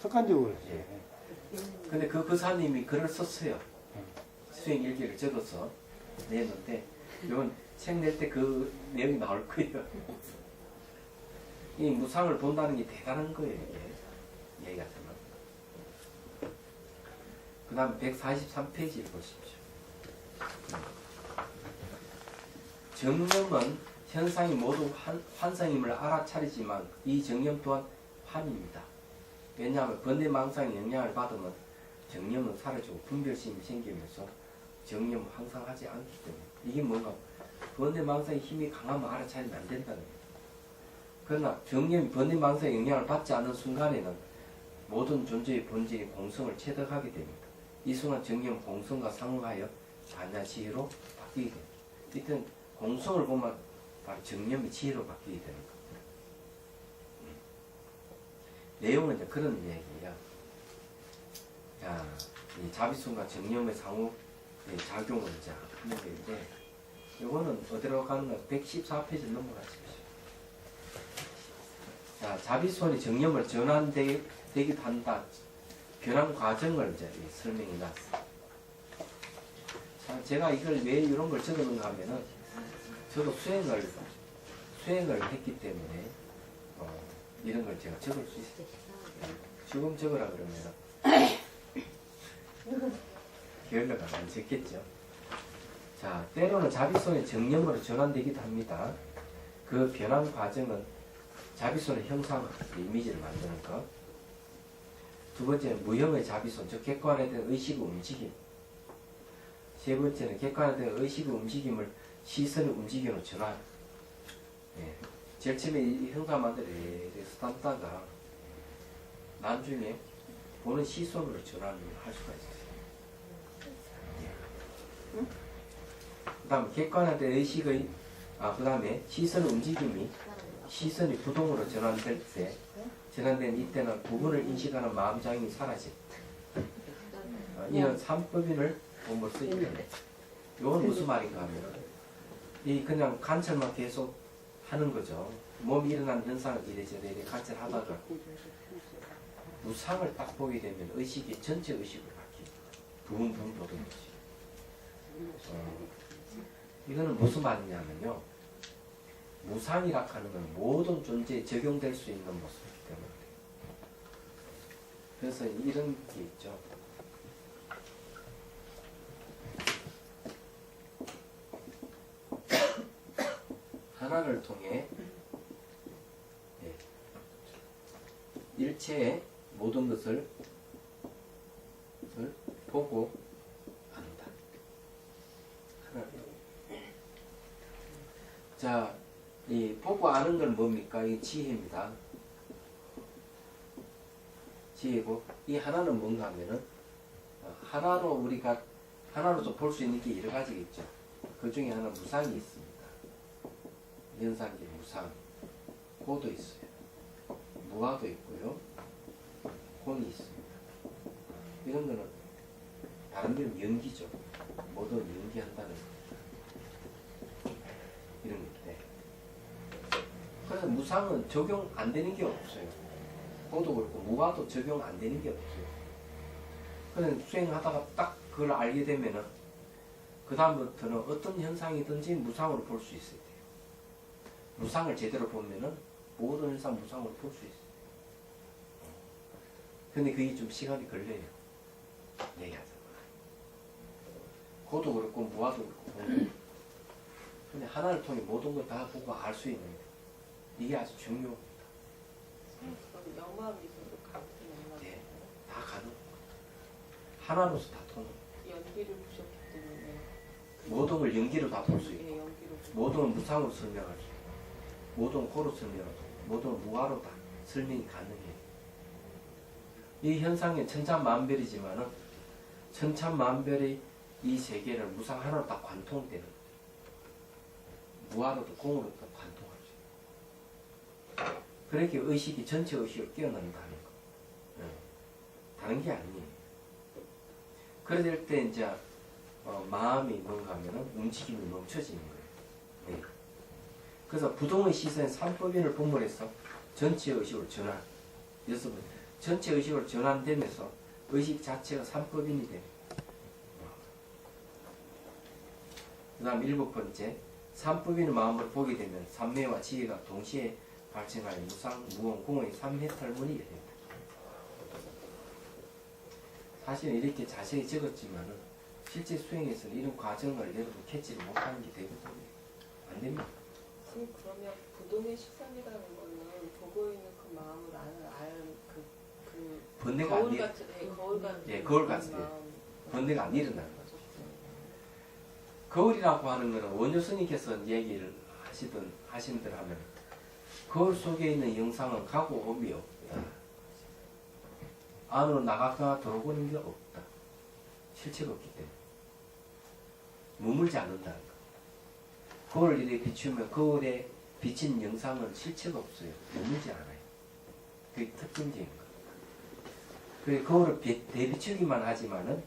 습관적으로 예. 근데 그 교사님이 글을 썼어요. 수행 일기를 적어서 냈는데, 이건 책 낼 때 그 내용이 나올 거예요. 이 무상을 본다는 게 대단한 거예요, 이게. 얘기 같으면. 그 다음 143페이지를 보십시오. 정념은 현상이 모두 환상임을 알아차리지만 이 정념 또한 환입니다. 왜냐하면 번뇌망상의 영향을 받으면 정념은 사라지고 분별심이 생기면서 정념은 항상 하지 않기 때문에 이게 뭔가 번뇌망상의 힘이 강하면 알아차리면 안 된다는 거예요. 그러나 정념이 번뇌망상의 영향을 받지 않는 순간에는 모든 존재의 본질이 공성을 체득하게 됩니다. 이 순간 정념 공성과 상응하여 반야지혜로 바뀌게 됩니다. 이때는 공성을 보면 바로 정념이 지혜로 바뀌게 되는 겁니다. 내용은 이제 그런 얘기예요. 자, 이 자비순과 정념의 상호 작용을 이제 하는 건데, 이거는 어디로 가는가? 114페이지 넘어가십시오. 자, 자비순이 정념을 전환되기도 한다. 변환 과정을 이제 설명해 놨어요. 자, 제가 이걸 왜 이런 걸 적었는가 하면은, 저도 수행을 했기 때문에, 이런 걸 제가 적을 수 있어요. 지금 적으라 그러면 게을러가 안 적겠죠. 자, 때로는 자비손의 정념으로 전환되기도 합니다. 그 변환 과정은 자비손의 형상, 이미지를 만드는 것. 두 번째는 무형의 자비손, 즉 객관에 대한 의식의 움직임. 세 번째는 객관에 대한 의식의 움직임을 시선의 움직임으로 전환. 예. 제일 처음에 이 형사만들이 스탄다가 나중에 보는 시선으로 전환을 할 수가 있어요. 그 다음 객관에 대한 의식의 그 다음에 시선의 움직임이 시선이 부동으로 전환될 때 전환된 이때는 부분을 인식하는 마음장이 사라집. 이는 삼법인을 본물 쓰이게 됩니다. 이건 무슨 말인가 하면 이 그냥 관찰만 계속 하는 거죠. 몸이 일어나는 현상을 이래저래 관찰하다가 무상을 딱 보게 되면 의식이 전체 의식으로 바뀝니다. 부분 보는 것이. 이거는 무슨 말이냐면요. 무상이라 하는 건 모든 존재에 적용될 수 있는 모습이기 때문에. 그래서 이런 게 있죠. 하나를 통해 일체의 모든 것을 보고 안다. 하나를 통해. 자, 이 보고 아는 건 뭡니까? 이 지혜입니다. 지혜고, 이 하나는 뭔가 하면은 하나로 우리가 하나로서 볼 수 있는 게 여러 가지겠죠. 그 중에 하나 무상이 있습니다. 연상기 무상, 고도 있어요. 무아도 있고요. 공이 있습니다. 이런 거는 다른 데는 연기죠. 모두 연기한다는 거. 이런 건데. 그래서 무상은 적용 안 되는 게 없어요. 고도 그렇고 무아도 적용 안 되는 게 없어요. 그래서 수행하다가 딱 그걸 알게 되면은 그 다음부터는 어떤 현상이든지 무상으로 볼 수 있어요. 무상을 제대로 보면은 모든 현상 무상으로 볼 수 있어요. 근데 그게 좀 시간이 걸려요. 얘기하자면. 고도 그렇고 무아도 그렇고 공도 그렇고. 근데 하나를 통해 모든 걸 다 보고 알 수 있는 게 이게 아주 중요합니다. 그럼 영화 미술도 같은 영화 네. 다 가능. 하나로서 다 통해. 연기를 보셨기 때문에 모든 걸 연기로 다 볼 수 있고, 예, 연기로 모든 걸 무상으로 설명할 수 있고, 모든 걸 고로 설명할 수 있고, 모든 걸 무화로 다 설명이 가능해요. 이 현상이 천차만별이지만은 천차만별의 이 세계를 무상 하나로 다 관통되는, 무화로도 공으로도 관통할 수 있어요. 그렇게 의식이 전체 의식을 깨어난다는 거. 다른 게 아니에요. 그럴 때 이제 마음이 뭔가 하면은 움직임이 멈춰지는 거예요. 네. 그래서 부동의 시선의 삼법인을 본물해서 전체 의식으로 전환. 여섯 번 전체 의식으로 전환되면서 의식 자체가 삼법인이 돼. 그 다음 일곱 번째, 삼법인의 마음을 보게 되면 삼매와 지혜가 동시에 발생하여 무상, 무원, 공의 삼해탈문이 됩니다. 사실은 이렇게 자세히 적었지만은 실제 수행에서는 이런 과정을 여러분 캐치를 못하는 게 되거든요. 안 됩니다. 선생님, 그러면 부동의 시선이라는 거는 보고 있는 그 마음을 아는 그 번뇌가 안 거울 일, 같은 거울 같은 예, 거울 같은 마음. 번뇌가 안 일어나는 거죠. 거울이라고 하는 거는 원효 스님께서 얘기를 하신들 하면 거울 속에 있는 영상은 가고 오미 없다. 안으로 나갔거나 들어오는 게 없다. 실체가 없기 때문에 머물지 않는다는 거. 거울을 이렇게 비추면 거울에 비친 영상은 실체가 없어요. 머물지 않아요. 그게 특징적인 거. 그 거울을 대비추기만 하지만은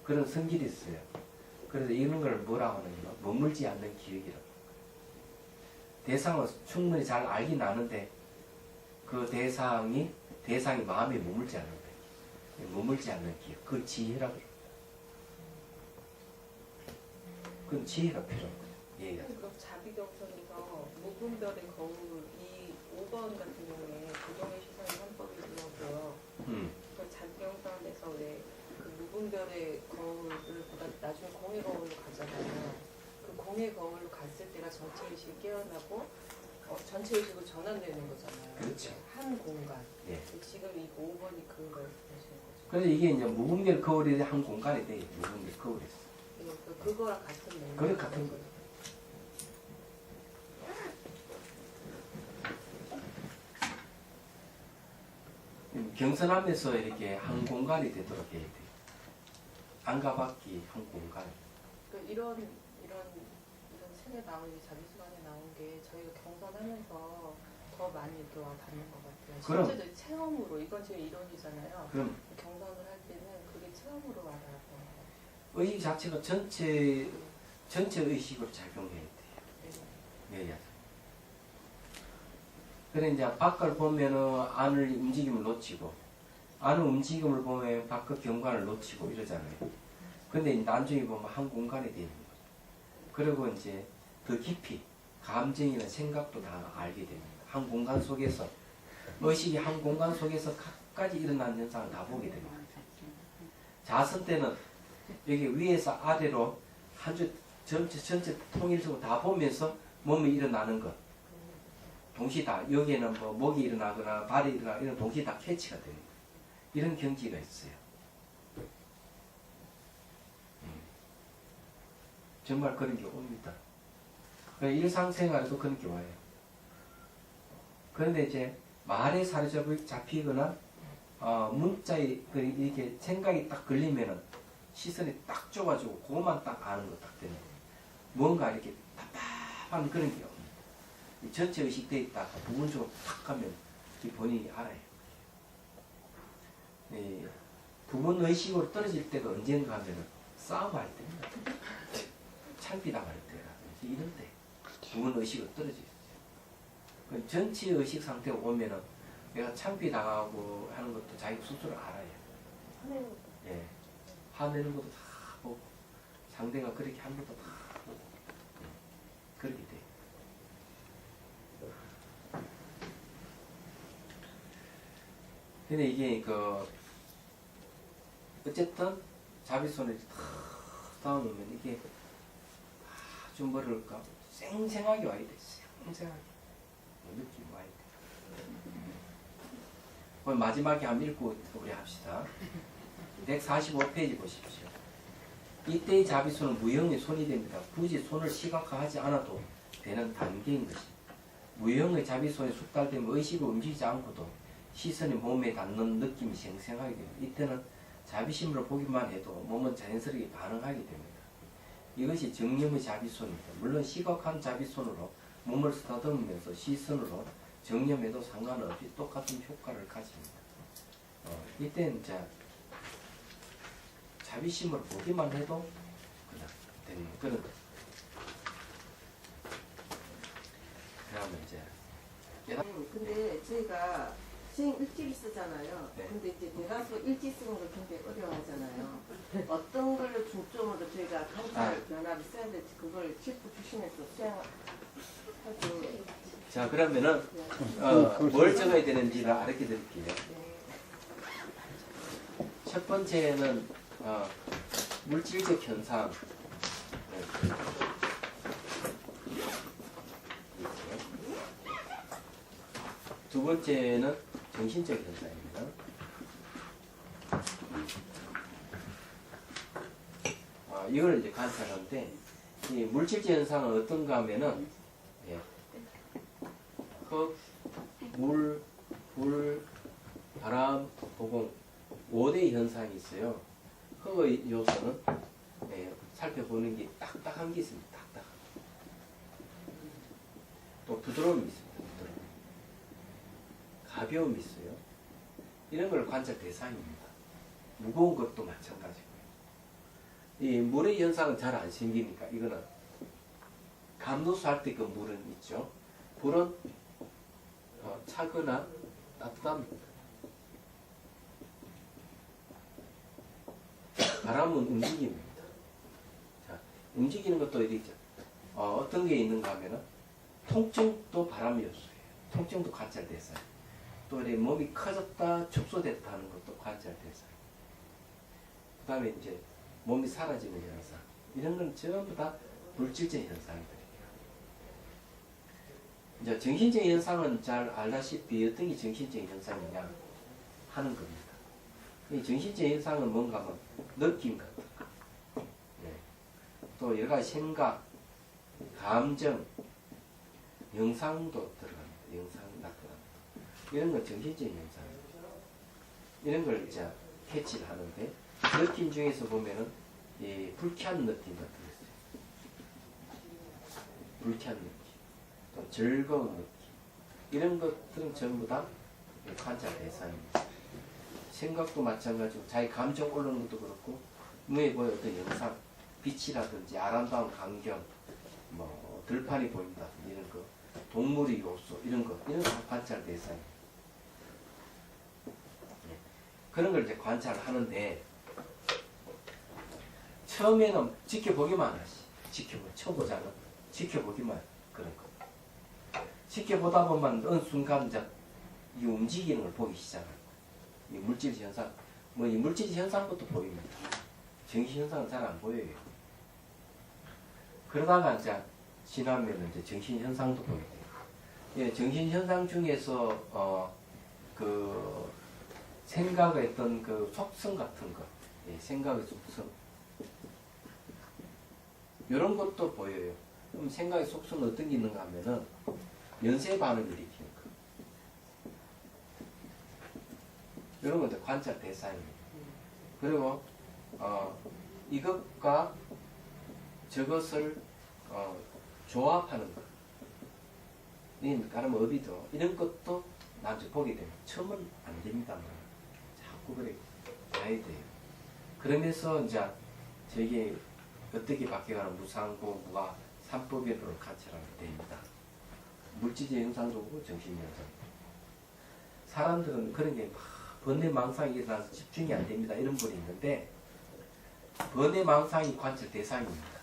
그런 성질이 있어요. 그래서 이런 걸 뭐라고 하느냐, 머물지 않는 기억이라고. 대상은 충분히 잘 알긴 아는데 그 대상이 마음에 머물지 않는 거예요. 머물지 않는 기억. 그걸 지혜라고 해요. 그건 지혜가 필요한 거예요. 얘가. 그럼 자비경선에서 무분별의 거울 이 5번 같은 경우에 부동의 시선의 삼법이 들어오고요. 그 자비경선에서 왜 그 무분별의 거울을 보다 나중에 공의 거울로 가잖아요. 그 공의 거울로 갔을 때가 전체 의식이 깨어나고 전체 의식으로 전환되는 거잖아요. 그렇죠. 한 공간. 예. 지금 이 5번이 그 말씀하시는 거죠. 그래서 이게 이제 무분별 거울이 한 공간이 돼요. 무분별 거울에서. 그거랑 같은 내용. 그래, 같은 거예요. 경선하면서 이렇게 한 공간이 되도록 해야 돼요. 안가받기 한 공간. 그러니까 이런 책에 나온 이 자비수관에 나온 게 저희가 경선하면서 더 많이 이렇게 와 닿는 것 같아요. 그럼. 실제로 체험으로 이건 지금 이론이잖아요. 그럼 경선을 할 때는 그게 체험으로 와닿아요. 의식 자체가 전체 의식으로 작용해야 돼요. 네. 그래 이제 밖을 보면은 안을 움직임을 놓치고 안의 움직임을 보면 밖의 경관을 놓치고 이러잖아요. 근데 나중에 보면 한 공간이 되는 거죠. 그리고 이제 더 깊이 감정이나 생각도 다 알게 됩니다. 한 공간 속에서 의식이 한 공간 속에서 각가지 일어나는 현상을 다 보게 됩니다. 자선 때는 여기 위에서 아래로 한 줄 전체 통일적으로 다 보면서 몸이 일어나는 것 동시에 다 여기에는 뭐 목이 일어나거나 발이 일어나거나 이런 동시에 다 캐치가 되는 거예요. 이런 경지가 있어요. 정말 그런 게 옵니다. 일상생활에도 그런 게 와요. 그런데 이제 말에 사로잡히거나 문자에 이렇게 생각이 딱 걸리면은 시선이 딱 좁아지고 그것만 딱 아는 거 딱 되는 거예요. 뭔가 이렇게 답답한 그런 게 없는 거예요. 전체 의식돼 있다가 부분적으로 탁 하면 본인이 알아요. 네, 부분 의식으로 떨어질 때가 언젠가 하면은 싸움할 때입니다. 창피당할 때라든지 이럴 때 부분 의식으로 떨어져 있어요. 전체 의식 상태가 오면은 내가 창피당하고 하는 것도 자기 스스로 알아요. 예. 화내는 것도 다 보고 상대가 그렇게 하는 것도 다 보고 그렇게 돼요. 근데 이게 어쨌든 자비손을 탁 쌓아놓으면 이게 아주 뭐랄까 생생하게 와야 돼. 생생하게 느낌이 와야 돼. 그 마지막에 한번 읽고 우리 합시다. 145페이지 보십시오. 이때의 자비손은 무형의 손이 됩니다. 굳이 손을 시각화하지 않아도 되는 단계인 것입니다. 무형의 자비손에 숙달되면 의식을 움직이지 않고도 시선이 몸에 닿는 느낌이 생생하게 됩니다. 이때는 자비심으로 보기만 해도 몸은 자연스럽게 반응하게 됩니다. 이것이 정념의 자비손입니다. 물론 시각한 자비손으로 몸을 쓰다듬으면서 시선으로 정념해도 상관없이 똑같은 효과를 가집니다. 이때는 이제 자비심으로 보기만 해도 그냥 되는 그런 것. 그러면 이제 근데 저희가 시행 일지를 쓰잖아요. 네. 근데 이제 대다수 일지 쓰는 걸 굉장히 어려워하잖아요. 어떤 걸로 중점으로 저희가 관찰 변화를 써야 될지 그걸 짚어 주시면서 수행하고. 자 그러면은 뭘 적어야 되는지를 알려 드릴게요. 첫 번째는 물질적 현상. 두 번째는 정신적 현상입니다. 이걸 이제 관찰하는데 이 물질적 현상은 어떤가 하면은 흙, 물, 불, 바람, 도공 5대의 현상이 있어요. 흙의 요소는 살펴보는 게 딱딱한 게 있습니다. 딱딱한. 또 부드러움이 있습니다. 부드러움. 가벼움이 있어요. 이런 걸 관찰 대상입니다. 무거운 것도 마찬가지고요. 이 물의 현상은 잘 안 생기니까 이거는 감도수 할 때 그 물은 있죠. 불은 차거나 따뜻합니다. 바람은 움직임입니다. 자, 움직이는 것도 이렇게 어떤 게 있는가 하면은 통증도 바람 요소예요. 통증도 관찰 대상. 또 이렇게 몸이 커졌다, 축소됐다 하는 것도 관찰 대상. 그 다음에 이제 몸이 사라지는 현상. 이런 건 전부 다 물질적 현상들이에요. 이제 정신적 현상은 잘 알다시피 어떤 게 정신적 현상이냐 하는 겁니다. 이 정신적 현상은 뭔가 하면 느낌 같은 거. 네. 또 여러 가지 생각, 감정, 영상도 들어갑니다. 영상 나타납니다. 이런 건 정신적 현상입니다. 이런 걸 이제 캐치를 하는데 느낌 중에서 보면은 이 불쾌한 느낌 같은 게 있어요. 불쾌한 느낌, 또 즐거운 느낌. 이런 것들은 전부 다 관찰 대상입니다. 생각도 마찬가지고 자기 감정 올라오는 것도 그렇고 눈에 보여 어떤 영상, 빛이라든지 아름다운 광경, 뭐 들판이 보인다 이런 거, 동물의 요소 이런 거 다 관찰 대상입니다. 네. 그런 걸 이제 관찰하는데 처음에는 지켜보기만 하지. 쳐보자는 지켜보기만 그런 거. 지켜보다 보면 어느 순간 이제 이 움직이는 걸 보기 시작합니다. 이 물질 현상, 뭐 이 물질 현상부터 보입니다. 정신 현상은 잘 안 보여요. 그러다가 이제 지나면 이제 정신 현상도 보게 돼요. 예, 정신 현상 중에서 그 생각의 어떤 그 속성 같은 거, 예, 생각의 속성 이런 것도 보여요. 그럼 생각의 속성은 어떤 게 있는가 하면은 연쇄 반응을 일으키는 거. 이런 것도 관찰 대상입니다. 그리고 이것과 저것을 조합하는 것. 다른 업이죠. 이런 것도 나중에 보게 되면 처음은 안 됩니다만 자꾸 그래 가야 돼요. 그러면서 이제 저게 어떻게 바뀌어가는 무상고, 무가, 삼법인으로 관찰하게 됩니다. 물질적 현상도 보고 정신현상. 사람들은 그런 게 막 번뇌망상이 일어나서 집중이 안 됩니다. 이런 분이 있는데 번뇌망상이 관찰 대상입니다.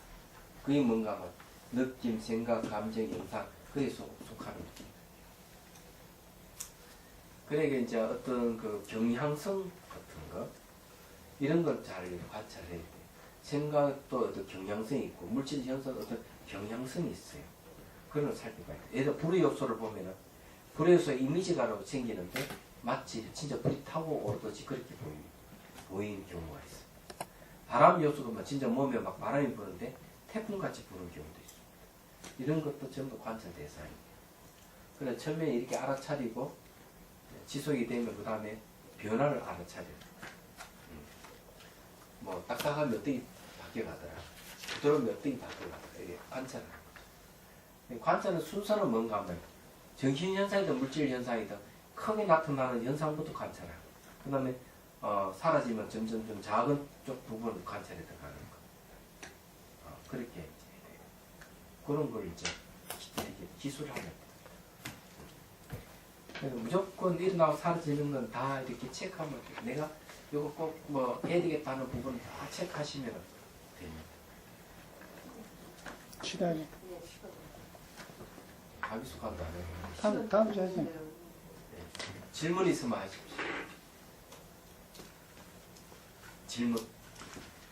그게 뭔가 하면 느낌, 생각, 감정, 영상 그에 속하는 겁니다. 그러니까 이제 어떤 그 경향성 같은 거 이런 걸 잘 관찰해야 돼요. 생각도 어떤 경향성이 있고 물질 현상도 어떤 경향성이 있어요. 그런 걸 살펴봐야 돼요. 예를 들어 불의 요소를 보면은 불의 요소 이미지가 생기는데 마치 진짜 불이 타고 오르듯이 그렇게 보이는 경우가 있어. 바람 요소가 막 진짜 몸에 막 바람이 부는데 태풍같이 부는 경우도 있어. 이런 것도 전부 관찰 대상이에요. 그래서 처음에 이렇게 알아차리고 지속이 되면 그 다음에 변화를 알아차려요. 뭐 딱딱하면 어떻게 바뀌어가더라. 부드러우면 어떻게 바뀌어가더라. 이게 관찰을 하는 거죠. 관찰은 순서는 뭔가 하면 정신현상이든 물질현상이든 크게 나타나는 현상부터 관찰하고 그 다음에 사라지면 점점 좀 작은 쪽 부분을 관찰해 들어가는 거. 그렇게 이제 돼요. 그런 걸 이제 기술하면 돼요. 그래서 무조건 일어나고 사라지는 건 다 이렇게 체크하면 돼요. 내가 이거 꼭 뭐 해야 되겠다는 부분을 다 체크하시면 됩니다. 시간이 자기소개도 안 해요. 다음 주에 하세요. 질문 있으면 하십시오. 질문.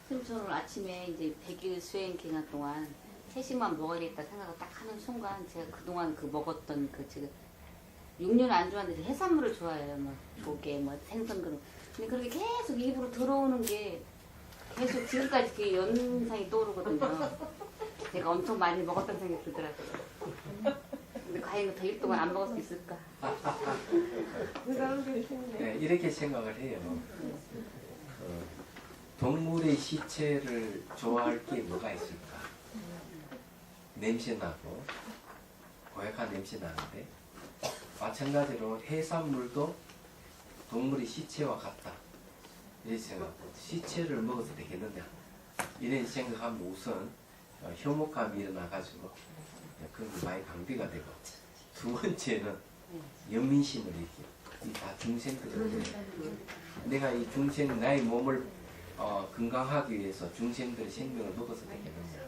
선생님 저는 아침에 이제 100일 수행 기간 동안 채식만 먹어야겠다 생각을 딱 하는 순간 제가 그동안 그 먹었던 그 지금 6년 안 좋아하는데 해산물을 좋아해요. 뭐 조개, 뭐 생선 그런. 근데 그렇게 계속 입으로 들어오는 게 계속 지금까지 그 연상이 떠오르거든요. 제가 엄청 많이 먹었다는 생각이 들더라고요. 근데 과연 100일 동안 안 먹을 수 있을까? 네, 이렇게 생각을 해요. 동물의 시체를 좋아할 게 뭐가 있을까? 냄새 나고 고약한 냄새 나는데 마찬가지로 해산물도 동물의 시체와 같다. 이렇게 생각하고 시체를 먹어서 되겠느냐 이런 생각하면 우선 혐오감이 일어나가지고 그런 게 많이 방비가 되고 두 번째는 연민심을 이렇게 다 중생들을 내가 이 중생 나의 몸을 건강하기 위해서 중생들의 생명을 먹어서 되겠느냐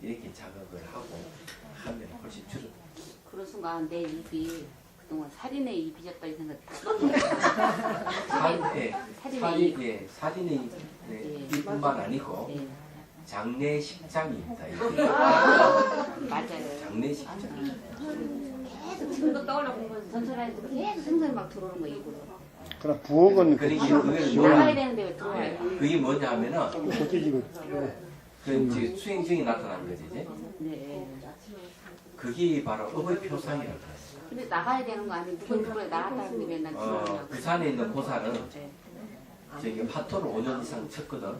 이렇게 자각을 하고 하면 훨씬 줄어. 그런 순간 내 입이 그동안 살인의 입이었다 이 생각이 들어요. 살인의 입뿐만 아니고 예. 장례식장입니다. 맞아요. 장례식장. 계속 지금도 떠올라본 건 전설하에서 계속 생선이 막 들어오는 거 입으로. 그럼 부엌은 그러니까 그게 나가야 되는데 왜 들어와요? 그게 뭐냐 하면은 고쳐지고 그 이제 수행 중에 나타나는 거지 이제. 네. 그게 바로 업의 표상이라고 해요. 근데 나가야 되는 거 아니에요? 누구누구에 나갔다는데 맨날 들어오냐고. 부산에 있는 고사는 네. 저기 파토를 5년 이상 쳤거든.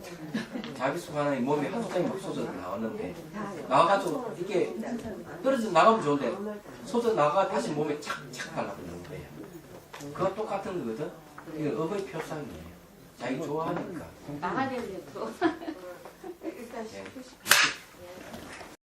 자기수관의 몸이 하루 종일 막 쏟아져 나왔는데 나와가지고 이게 떨어져 나가면 좋은데 쏟아 나가 다시 몸에 착착 달라붙는 거예요. 그거 똑같은 거거든. 이게 업의 표상이에요. 자기 좋아하니까. 나가야 되는데 들어와. 네.